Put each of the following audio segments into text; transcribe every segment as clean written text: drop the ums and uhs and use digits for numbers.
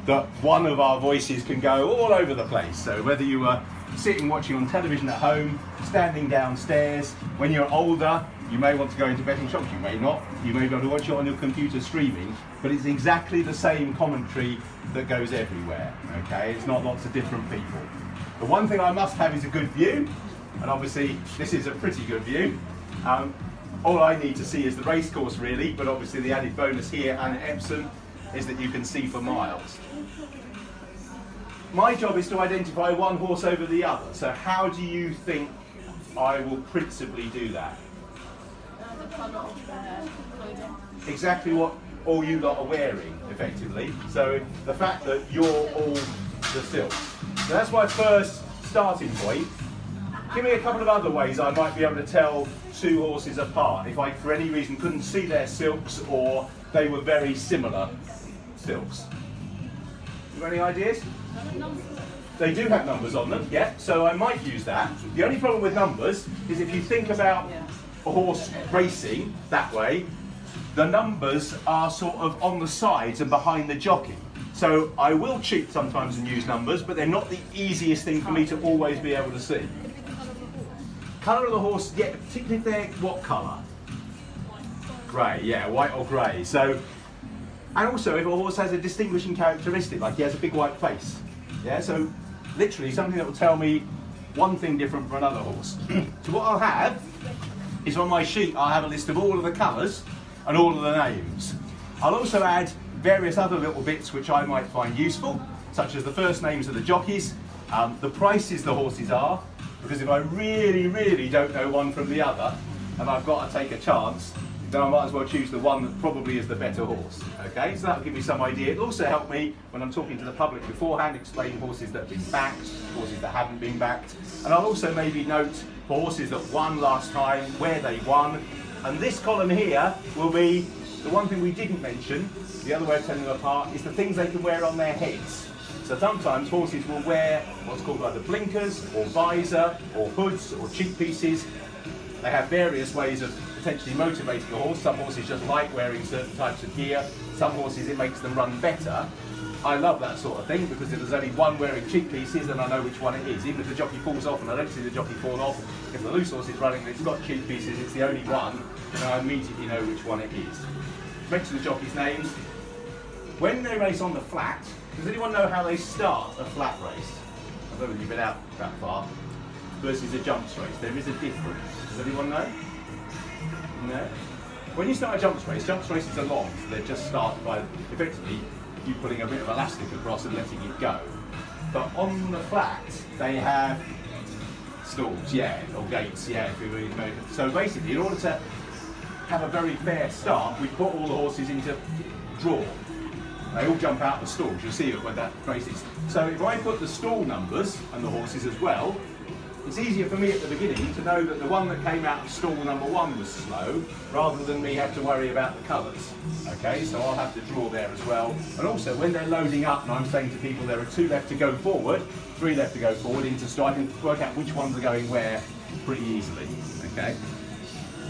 that one of our voices can go all over the place. So whether you are sitting watching on television at home, standing downstairs, when you're older, you may want to go into betting shops, you may not. You may be able to watch it on your computer streaming, but it's exactly the same commentary that goes everywhere, okay? It's not lots of different people. The one thing I must have is a good view, and obviously this is a pretty good view. All I need to see is the racecourse really, but obviously the added bonus here and at Epsom is that you can see for miles. My job is to identify one horse over the other, so how do you think I will principally do that? The colour of the clothing. Exactly what all you lot are wearing, effectively. So the fact that you're all the silks. So that's my first starting point. Give me a couple of other ways I might be able to tell two horses apart if I, for any reason, couldn't see their silks or they were very similar silks. You got any ideas? They do have numbers on them, yeah, so I might use that. The only problem with numbers is if you think about a horse racing that way, the numbers are sort of on the sides and behind the jockey. So I will cheat sometimes and use numbers, but they're not the easiest thing for me to always be able to see. Colour of the horse, yeah, particularly if they're what colour? Grey, yeah, white or grey. So, and also if a horse has a distinguishing characteristic, like he has a big white face, yeah, so literally something that will tell me one thing different from another horse. So what I'll have is on my sheet, I'll have a list of all of the colours and all of the names. I'll also add various other little bits which I might find useful, such as the first names of the jockeys, the prices the horses are, because if I really don't know one from the other, and I've got to take a chance, then I might as well choose the one that probably is the better horse. Okay, so that'll give me some idea. It'll also help me when I'm talking to the public beforehand, explain horses that have been backed, horses that haven't been backed, and I'll also maybe note for horses that won last time, where they won. And this column here will be the one thing we didn't mention. The other way of telling them apart is the things they can wear on their heads. So sometimes horses will wear what's called either blinkers or visor or hoods or cheek pieces. They have various ways of potentially motivating a horse. Some horses just like wearing certain types of gear. Some horses it makes them run better. I love that sort of thing because if there's only one wearing cheek pieces, then I know which one it is. Even if the jockey falls off and I don't see the jockey fall off, if the loose horse is running and it's got cheek pieces, it's the only one, then I immediately know which one it is. Mention the jockeys' names. When they race on the flat, does anyone know how they start a flat race? I don't know if you've been out that far. Versus a jumps race. There is a difference. Does anyone know? No? When you start a jumps races are long, so they're just started by, effectively, you putting a bit of elastic across and letting it go. But on the flat, they have stalls, yeah, or gates, yeah, if we were in America. So basically, in order to have a very fair start, we put all the horses into draw. They all jump out the stalls, you'll see it when that race is. So if I put the stall numbers and the horses as well, it's easier for me at the beginning to know that the one that came out of stall number one was slow, rather than me have to worry about the colours. Okay, so I'll have to draw there as well. And also when they're loading up and I'm saying to people there are 2 left to go forward, 3 left to go forward into stall, I can work out which ones are going where pretty easily. Okay.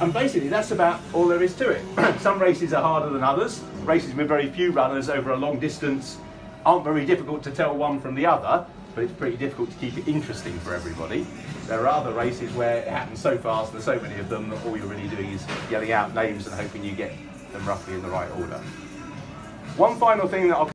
And basically that's about all there is to it. Some races are harder than others. Races with very few runners over a long distance aren't very difficult to tell one from the other, but it's pretty difficult to keep it interesting for everybody. There are other races where it happens so fast, there's so many of them that all you're really doing is yelling out names and hoping you get them roughly in the right order. One final thing that I'll